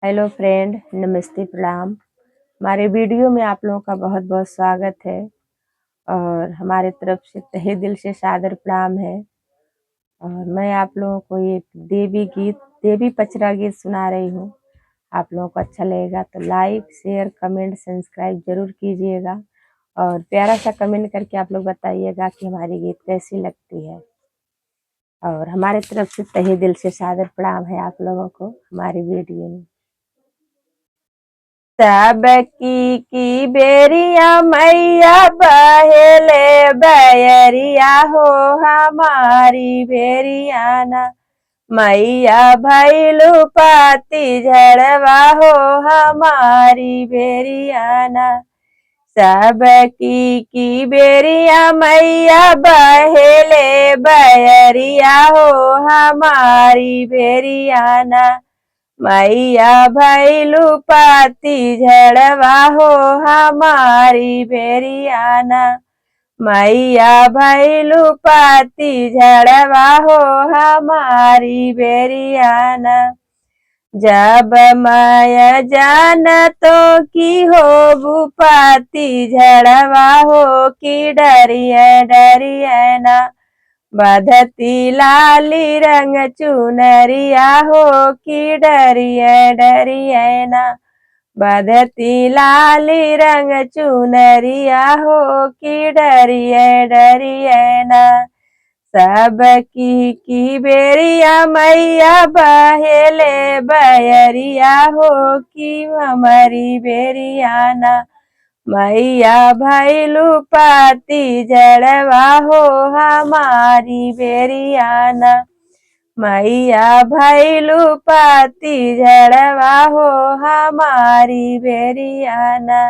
Hello friend, नमस्ते, प्रणाम। हमारे वीडियो में आप लोगों का बहुत बहुत स्वागत है और हमारे तरफ से तहे दिल से सादर प्रणाम है। और मैं आप लोगों को एक देवी पचरा गीत सुना रही हूँ। आप लोगों को अच्छा लगेगा तो लाइक, शेयर, कमेंट, सब्सक्राइब जरूर कीजिएगा और प्यारा सा कमेंट करके आप लोग बताइएगा कि हमारी गीत कैसी लगती है। और हमारे तरफ से तहे दिल से सादर प्रणाम है आप लोगों को हमारी वीडियो में। सबकी बेरिया मैया बहेले बैरिया हो हमारी बेरियाना मैया भैलू पाती झड़वा हो हमारी बेरियाना। सबकी बेरिया मैया बहेले बैरिया हो हमारी बेरियाना मैया भैलू पाती झड़वा हो हमारी बेरियाना मैया भैलू पाती झड़वा हो हमारी बेरियाना। जब माया जान तो की हो बुपाती झड़वा हो की डरिए ना बधती लाली रंग चुनरिया हो की डरिए ना बधती लाली रंग चुनरिया हो की डरिए ना। सबकी बेरिया मैया बहेले बैरिया हो कि हमारी बेरियाना मैया भैलू पाती झड़वा हो हमारी बेरियाना मैया भैलू पाती झड़वा हो हमारी बेरियाना।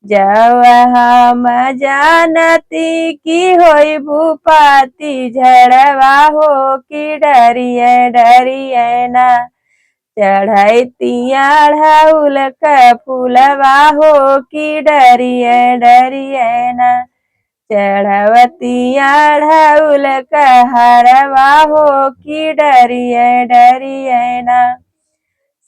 जब हम जानती की होई भूपाती झड़वा हो की डरिए ना चढ़ैतिया ढाउल का फूलवा हो की डरिए ना चढ़वतिया ढाउल का हरवा हो की डरिए ना।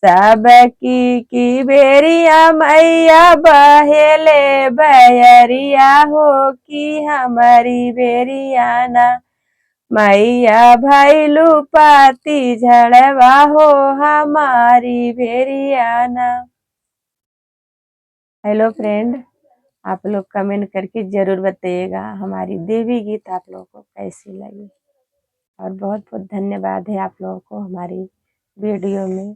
सबकी बेरिया मैया बहेले बैरिया हो कि हमारी बेरियाना मैया भैलू पाती झड़वा हो हमारी बेरियाना। हेलो फ्रेंड, आप लोग कमेंट करके जरूर बताइएगा हमारी देवी गीत आप लोगों को कैसी लगी। और बहुत बहुत धन्यवाद है आप लोगों को हमारी वीडियो में